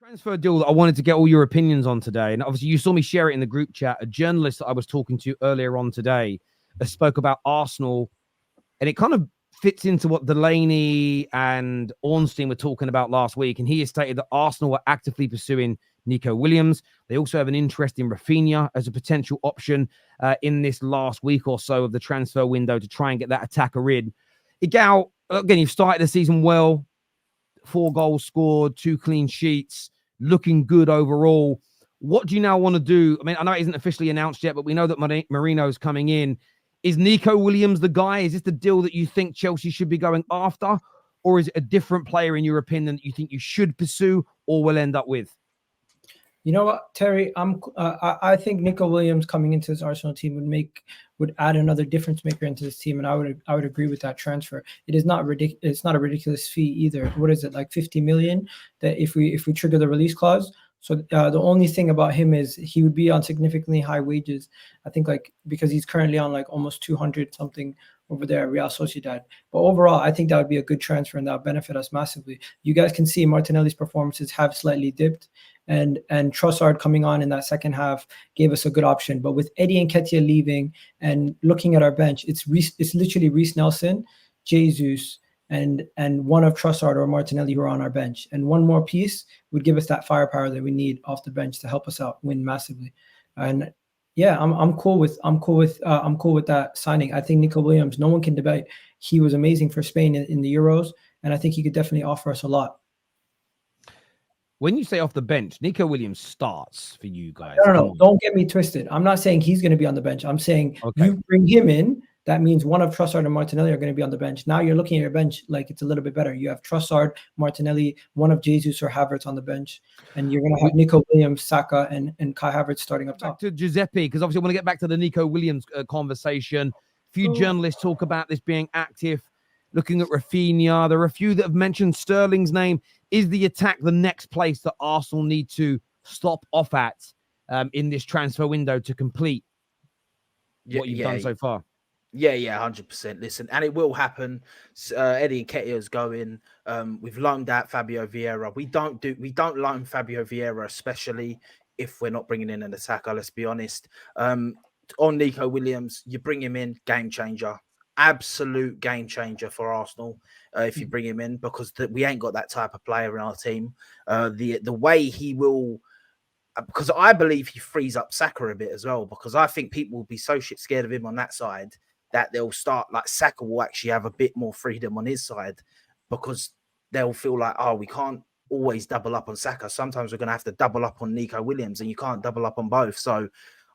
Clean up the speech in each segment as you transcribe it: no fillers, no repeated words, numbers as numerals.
Transfer deal that I wanted to get all your opinions on today, and obviously you saw me share it in the group chat. A journalist that I was talking to earlier on today spoke about Arsenal, and it kind of fits into what Delaney and Ornstein were talking about last week. And he has stated that Arsenal are actively pursuing Nico Williams. They also have an interest in Rafinha as a potential option in this last week or so of the transfer window to try and get that attacker in. Igal, again, you've started the season well. 4 goals scored, 2 clean sheets, looking good overall. What do you now want to do? I mean, I know it isn't officially announced yet, but we know that Marino's coming in. Is Nico Williams the guy? Is this the deal that you think Chelsea should be going after? Or is it a different player, in your opinion, that you think you should pursue or will end up with? You know what, Terry? I think Nico Williams coming into this Arsenal team would add another difference maker into this team, and I would agree with that transfer. It is not ridiculous. It's not a ridiculous fee either. What is it, like 50 million? That if we trigger the release clause. So the only thing about him is he would be on significantly high wages. I think because he's currently on like almost 200 something over there at Real Sociedad. But overall, I think that would be a good transfer and that would benefit us massively. You guys can see Martinelli's performances have slightly dipped, and Trossard coming on in that second half gave us a good option. But with Eddie Nketiah leaving and looking at our bench, it's literally Reece Nelson, Jesus, and one of Trossard or Martinelli who are on our bench. And one more piece would give us that firepower that we need off the bench to help us out win massively. And yeah, I'm cool with that signing. I think Nico Williams, no one can debate. He was amazing for Spain in the Euros, and I think he could definitely offer us a lot. When you say off the bench, Nico Williams starts for you guys. No, don't get me twisted. I'm not saying he's going to be on the bench. I'm saying You bring him in. That means one of Trossard and Martinelli are going to be on the bench. Now you're looking at your bench like it's a little bit better. You have Trossard, Martinelli, one of Jesus or Havertz on the bench, and you're going to have Nico Williams, Saka, and Kai Havertz starting up top. Back to Giuseppe, because obviously I want to get back to the Nico Williams conversation. A few journalists talk about this being active, looking at Rafinha. There are a few that have mentioned Sterling's name. Is the attack the next place that Arsenal need to stop off at in this transfer window to complete what you've done so far? Yeah, 100%. Listen, and it will happen. Eddie Nketiah is going. We've loaned out Fabio Vieira. We don't loan Fabio Vieira, especially if we're not bringing in an attacker. Let's be honest. On Nico Williams, you bring him in, game changer, absolute game changer for Arsenal. If you bring him in, because we ain't got that type of player in our team. The way he will. Because I believe he frees up Saka a bit as well, because I think people will be so shit scared of him on that side that they'll start, like, Saka will actually have a bit more freedom on his side, because they'll feel like, oh, we can't always double up on Saka. Sometimes we're going to have to double up on Nico Williams, and you can't double up on both. So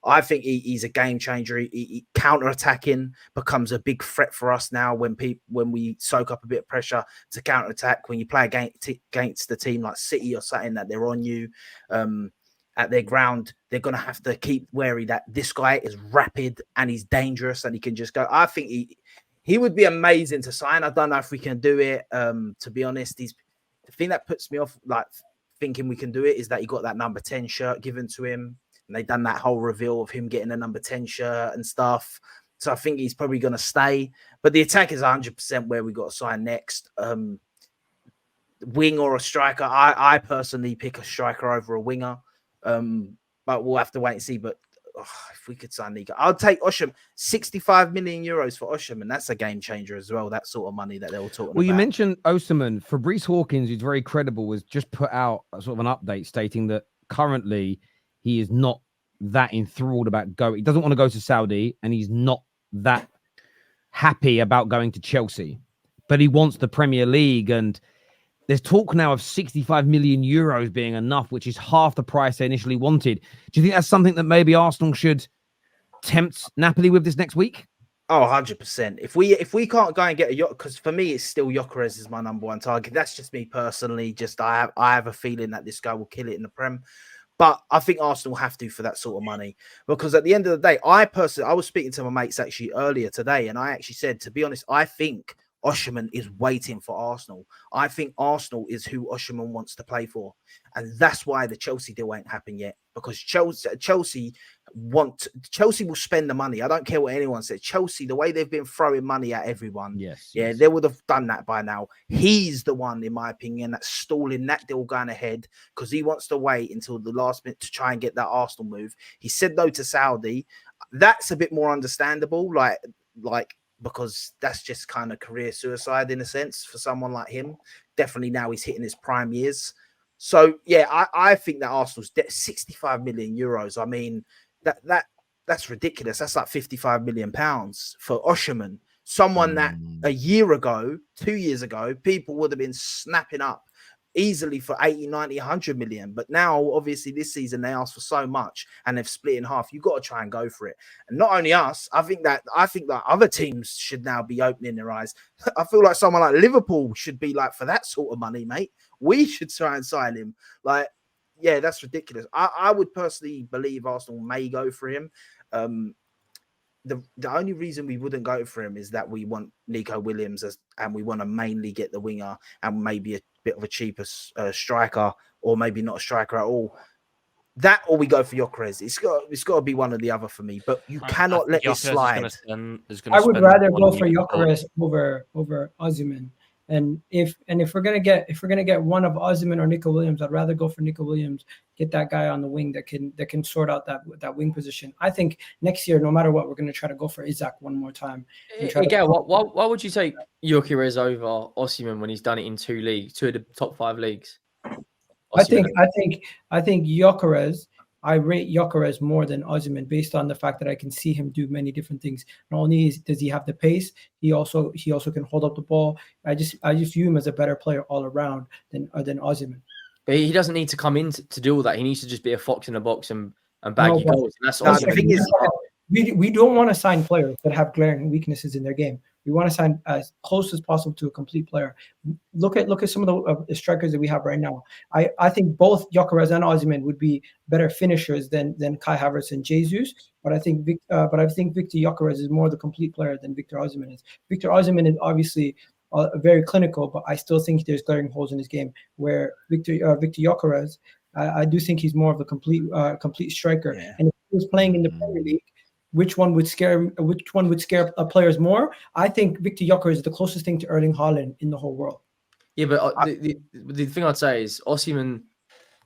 I think he's a game changer. He counter-attacking becomes a big threat for us now when we soak up a bit of pressure to counter-attack. When you play against the team like City or something that they're on you, at their ground, they're going to have to keep wary that this guy is rapid and he's dangerous and he can just go. I think he would be amazing to sign. I don't know if we can do it. To be honest, the thing that puts me off, like, thinking we can do it, is that he got that number 10 shirt given to him, and they've done that whole reveal of him getting a number 10 shirt and stuff. So I think he's probably going to stay. But the attack is 100% where we got to sign next. Wing or a striker. I personally pick a striker over a winger. But we'll have to wait and see. But if we could sign Nico, I'll take Osham. 65 million euros for Osham, and that's a game changer as well. That sort of money that they were talking about. Well, you mentioned Osimhen. Fabrice Hawkins, who's very credible, was just put out a sort of an update stating that currently he is not that enthralled about going. He doesn't want to go to Saudi, and he's not that happy about going to Chelsea, but he wants the Premier League. And there's talk now of 65 million euros being enough, which is half the price they initially wanted. Do you think that's something that maybe Arsenal should tempt Napoli with this next week? Oh, 100%. If we can't go and get a yacht, because for me it's still Gyökeres is my number one target. That's just me personally. Just I have a feeling that this guy will kill it in the Prem. But I think Arsenal have to for that sort of money, because at the end of the day, I was speaking to my mates actually earlier today, and I actually said, to be honest, I think Osimhen is waiting for Arsenal. I think Arsenal is who Osimhen wants to play for. And that's why the Chelsea deal ain't happened yet. Because Chelsea will spend the money. I don't care what anyone says. Chelsea, the way they've been throwing money at everyone, they would have done that by now. He's the one, in my opinion, that's stalling that deal going ahead because he wants to wait until the last minute to try and get that Arsenal move. He said no to Saudi. That's a bit more understandable, like because that's just kind of career suicide in a sense for someone like him. Definitely now he's hitting his prime years. So yeah, I think that Arsenal's debt 65 million euros. I mean, that's ridiculous. That's like 55 million pounds for Osimhen. Someone that a year ago, 2 years ago, people would have been snapping up easily for 80, 90, 100 million. But now, obviously, this season they asked for so much and they've split in half. You've got to try and go for it. And not only us, I think that other teams should now be opening their eyes. I feel like someone like Liverpool should be like, for that sort of money, mate, we should try and sign him. Like, yeah, that's ridiculous. I would personally believe Arsenal may go for him. The only reason we wouldn't go for him is that we want Nico Williams and we want to mainly get the winger and maybe a bit of a cheaper striker, or maybe not a striker at all. That, or we go for Gyökeres. It's got to be one or the other for me. But you cannot let this slide. I would rather go for Gyökeres over Osimhen. And if we're gonna get one of Osimhen or Nico Williams, I'd rather go for Nico Williams. Get that guy on the wing that can sort out that wing position. I think next year, no matter what, we're gonna try to go for Isaac one more time. Again, why would you take Gyökeres over Osimhen when he's done it in two of the top 5 leagues? Osimhen. I think Gyökeres. I rate Gyökeres more than Osimhen based on the fact that I can see him do many different things. Not only does he have the pace, he also can hold up the ball. I just view him as a better player all around than Osimhen. But he doesn't need to come in to do all that. He needs to just be a fox in the box and bag your goals. And that's the thing is, we don't want to sign players that have glaring weaknesses in their game. We want to sign as close as possible to a complete player. Look at some of the strikers that we have right now. I think both Gyökeres and Osimhen would be better finishers than Kai Havertz and Jesus. But I think Victor Gyökeres is more the complete player than Victor Osimhen is. Victor Osimhen is obviously very clinical, but I still think there's glaring holes in his game. Where Victor Gyökeres, I do think he's more of a complete striker. Yeah. And if he was playing in the Premier League, which one would scare players more? I think Victor Gyökeres is the closest thing to Erling Haaland in the whole world. Yeah, but the thing I'd say is Osimhen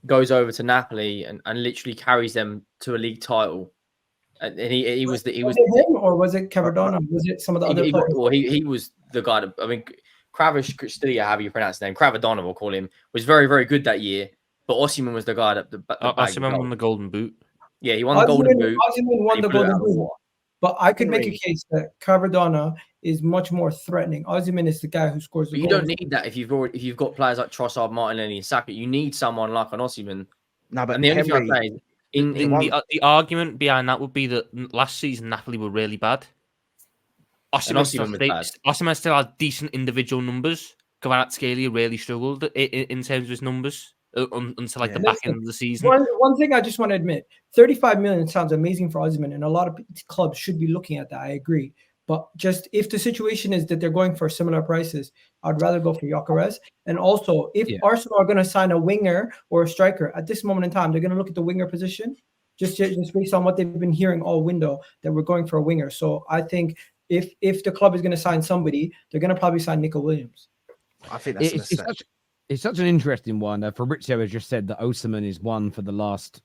goes over to Napoli and literally carries them to a league title. And he was him, or was it Cavardona? Was it some of the other players? He was the guy that, I mean, Kvaratskhelia, however you pronounce his name, Cavardona, we'll call him, was very, very good that year. But Osimhen was the guy that Osimhen won the Golden Boot. Yeah, he won the Golden Boot. Osimhen won the Golden Boot. But I could make a case that Cavardona is much more threatening. Osimhen is the guy who scores the goals. You don't need that if you've got players like Trossard, Martinelli, and Saka. You need someone like an Osimhen. No, but and the only thing I say is, the argument behind that would be that last season Napoli were really bad. Osimhen still had decent individual numbers. Kvaratskhelia really struggled in terms of his numbers until the back end of the season. One thing I just want to admit, 35 million sounds amazing for Osimhen, and a lot of clubs should be looking at that. I agree. But just if the situation is that they're going for similar prices, I'd rather go for Gyökeres. And also, if Arsenal are going to sign a winger or a striker at this moment in time, they're going to look at the winger position, just based on what they've been hearing all window that we're going for a winger. So I think if the club is going to sign somebody, they're going to probably sign Nico Williams. I think that's it's such an interesting one. Fabrizio has just said that Osimhen is one for the last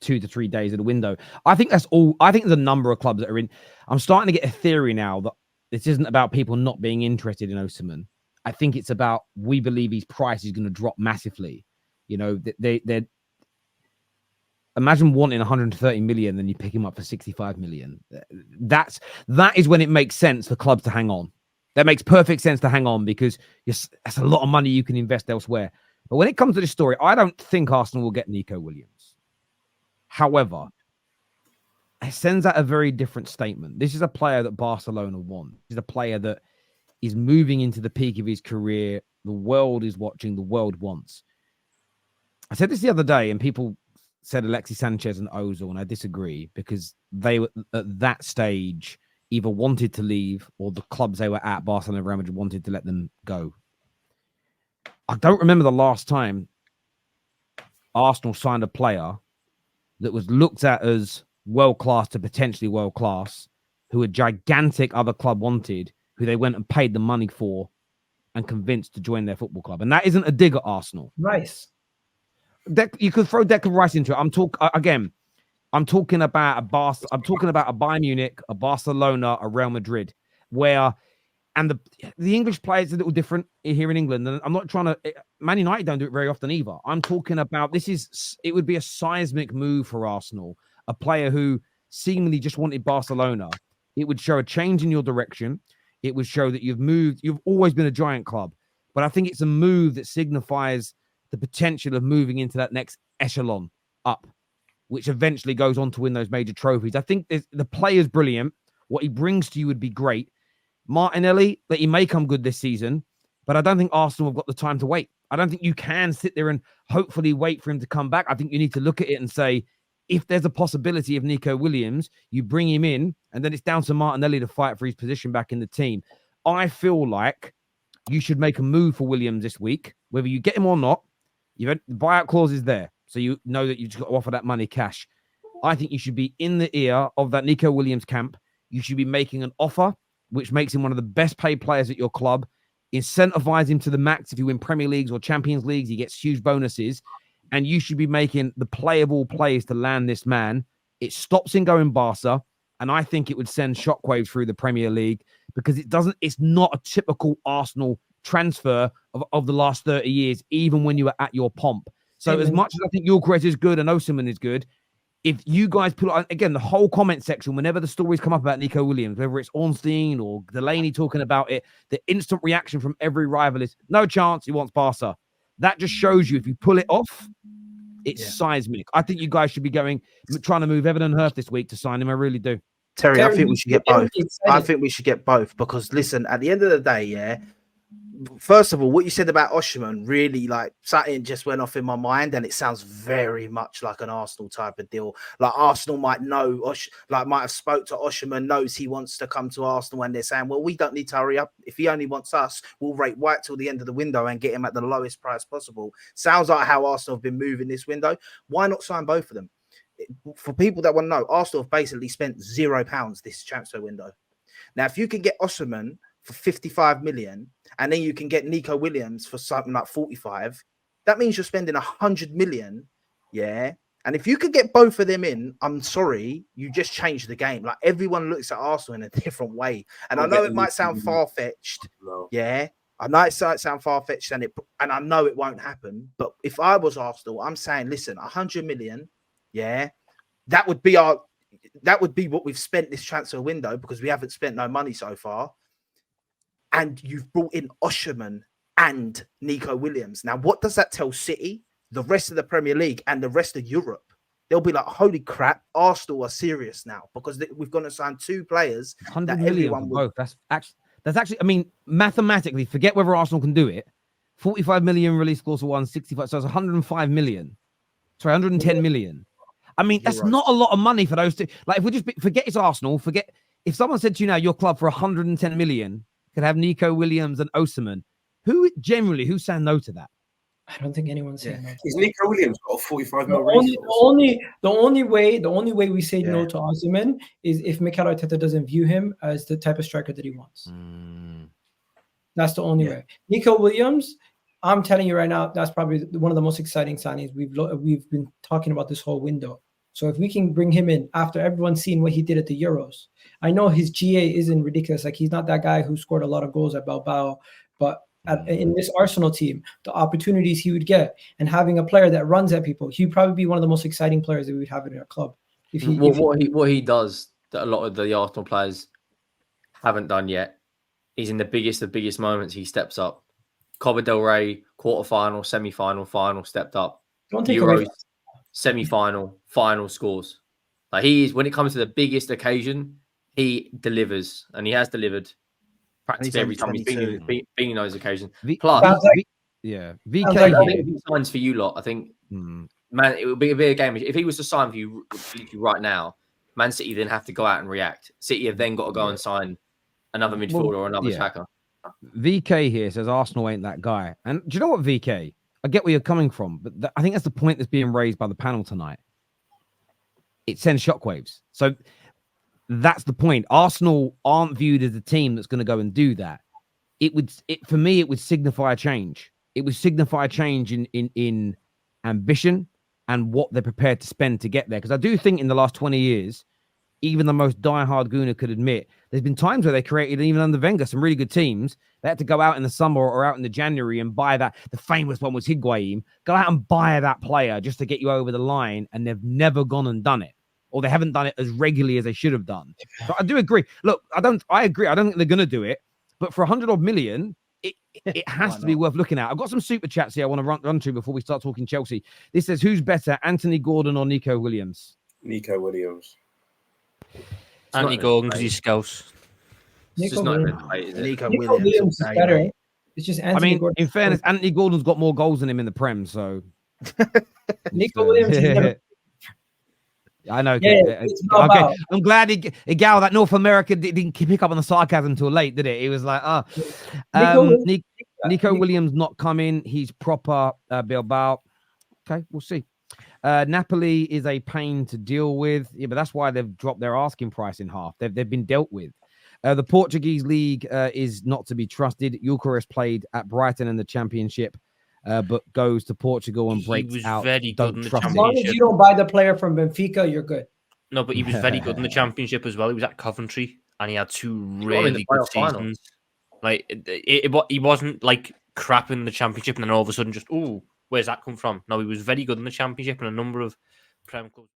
2 to 3 days of the window. I think that's all. I think there's a number of clubs that are in. I'm starting to get a theory now that this isn't about people not being interested in Osimhen. I think it's about, we believe his price is going to drop massively. You know, they imagine wanting 130 million, then you pick him up for 65 million. That is when it makes sense for clubs to hang on. That makes perfect sense to hang on, because that's a lot of money you can invest elsewhere. But when it comes to this story, I don't think Arsenal will get Nico Williams. However, it sends out a very different statement. This is a player that Barcelona want. This is a player that is moving into the peak of his career. The world is watching. The world wants. I said this the other day, and people said Alexis Sanchez and Ozil, and I disagree, because they were at that stage either wanted to leave or the clubs they were at, Barcelona and Real Madrid, wanted to let them go. I don't remember the last time Arsenal signed a player that was looked at as world-class to potentially world-class, who a gigantic other club wanted, who they went and paid the money for and convinced to join their football club. And that isn't a dig at Arsenal. Rice. You could throw Declan Rice into it. I'm talking about a Bayern Munich, a Barcelona, a Real Madrid, where, and the English players are a little different here in England. And I'm not trying to, Man United don't do it very often either. I'm talking about, it would be a seismic move for Arsenal, a player who seemingly just wanted Barcelona. It would show a change in your direction. It would show that you've always been a giant club. But I think it's a move that signifies the potential of moving into that next echelon up, which eventually goes on to win those major trophies. I think the player's brilliant. What he brings to you would be great. Martinelli, that he may come good this season, but I don't think Arsenal have got the time to wait. I don't think you can sit there and hopefully wait for him to come back. I think you need to look at it and say, if there's a possibility of Nico Williams, you bring him in, and then it's down to Martinelli to fight for his position back in the team. I feel like you should make a move for Williams this week, whether you get him or not. The buyout clause is there, so you know that you've just got to offer that money cash. I think you should be in the ear of that Nico Williams camp. You should be making an offer which makes him one of the best paid players at your club. Incentivize him to the max. If you win Premier Leagues or Champions Leagues, he gets huge bonuses. And you should be making the play of all plays to land this man. It stops him going Barca. And I think it would send shockwaves through the Premier League because it's not a typical Arsenal transfer of the last 30 years, even when you were at your pomp. So as much as I think Gyökeres is good and Osimhen is good, if you guys put on, again, the whole comment section, whenever the stories come up about Nico Williams, whether it's Ornstein or Delaney talking about it, the instant reaction from every rival is, no chance, he wants Barca. That just shows you if you pull it off, it's seismic. I think you guys should be trying to move Evan and Hurst this week to sign him. I really do. Terry, I think we should get both. I think we should get both because, listen, at the end of the day, first of all, what you said about Osimhen really, like, something just went off in my mind, and it sounds very much like an Arsenal type of deal. Like Arsenal might know, might have spoke to Osimhen, knows he wants to come to Arsenal, and they're saying, well, we don't need to hurry up. If he only wants us, we'll rate White till the end of the window and get him at the lowest price possible. Sounds like how Arsenal have been moving this window. Why not sign both of them? For people that want to know, Arsenal have basically spent £0 this transfer window. Now, if you can get Osimhen for 55 million, and then you can get Nico Williams for something like 45, that means you're spending 100 million. Yeah. And if you could get both of them in, I'm sorry, you just changed the game. Like, everyone looks at Arsenal in a different way. And I know it might sound far-fetched. Yeah. I know it might sound far-fetched and I know it won't happen. But if I was Arsenal, I'm saying, listen, 100 million, yeah, that would be what we've spent this transfer window because we haven't spent no money so far. And you've brought in Osimhen and Nico Williams. Now, what does that tell City, the rest of the Premier League, and the rest of Europe? They'll be like, holy crap, Arsenal are serious now because we've gone to sign two players. 100 million for both. That's actually, I mean, mathematically, forget whether Arsenal can do it. 45 million release clause for 165. So it's 105 million. Sorry, 110 million. I mean, that's not a lot of money for those two. Like, if we just forget it's Arsenal, if someone said to you now, your club for 110 million could have Nico Williams and Osimhen, who's saying no to that? I don't think anyone's saying no. Is Nico Williams got a 45 million? The only way we say no to Osimhen is if Mikel Arteta doesn't view him as the type of striker that he wants. That's the only way. Nico Williams, I'm telling you right now, that's probably one of the most exciting signings we've been talking about this whole window. So if we can bring him in after everyone's seen what he did at the Euros, I know his GA isn't ridiculous. Like, he's not that guy who scored a lot of goals at Bilbao, but in this Arsenal team, the opportunities he would get and having a player that runs at people, he'd probably be one of the most exciting players that we would have in our club. What he does that a lot of the Arsenal players haven't done yet is in the biggest moments he steps up. Copa del Rey, quarterfinal, semi-final, final, stepped up. Don't take Euros, away. semi-final, final scores. Like, he is, when it comes to the biggest occasion, he delivers, and he has delivered practically every time he's been in those occasions. Plus, VK signs for you lot. I think, man, it would be a big game if he was to sign for you right now. Man City then have to go out and react. City have then got to go and sign another midfielder or another attacker. VK here says Arsenal ain't that guy. And do you know what, VK? I get where you're coming from, but I think that's the point that's being raised by the panel tonight. It sends shockwaves. So that's the point. Arsenal aren't viewed as a team that's going to go and do that. For me, it would signify a change. It would signify a change in ambition and what they're prepared to spend to get there. Because I do think in the last 20 years, even the most diehard Gooner could admit, there's been times where they created, even under Wenger, some really good teams. They had to go out in the summer or out in the January and buy that. The famous one was Higuain. Go out and buy that player just to get you over the line, and they've never gone and done it. Or they haven't done it as regularly as they should have done. So I do agree. Look, I agree. I don't think they're going to do it. But for 100 odd million, it has to be worth looking at. I've got some super chats here I want to run to before we start talking Chelsea. This says, who's better, Anthony Gordon or Nico Williams? Nico Williams. Anthony Gordon because he's Scouse. Nico Williams is better. It's just Anthony Gordon. In fairness, Anthony Gordon's got more goals than him in the Prem, so Nico Williams is never. I know. Yeah, okay. I'm glad Igal, that North America didn't pick up on the sarcasm too late, did it? He was like, Nico Williams not coming. He's proper Bilbao. Okay, we'll see. Napoli is a pain to deal with. Yeah, but that's why they've dropped their asking price in half. They've been dealt with. The Portuguese league is not to be trusted. Eucharist played at Brighton in the Championship, but goes to Portugal and breaks out. Very good in the Championship. As long as you don't buy the player from Benfica, you're good. No, but he was very good in the Championship as well. He was at Coventry, and he had two really good seasons. Like he wasn't like crap in the Championship, and then all of a sudden just where's that come from? No, he was very good in the Championship and a number of Prem clubs.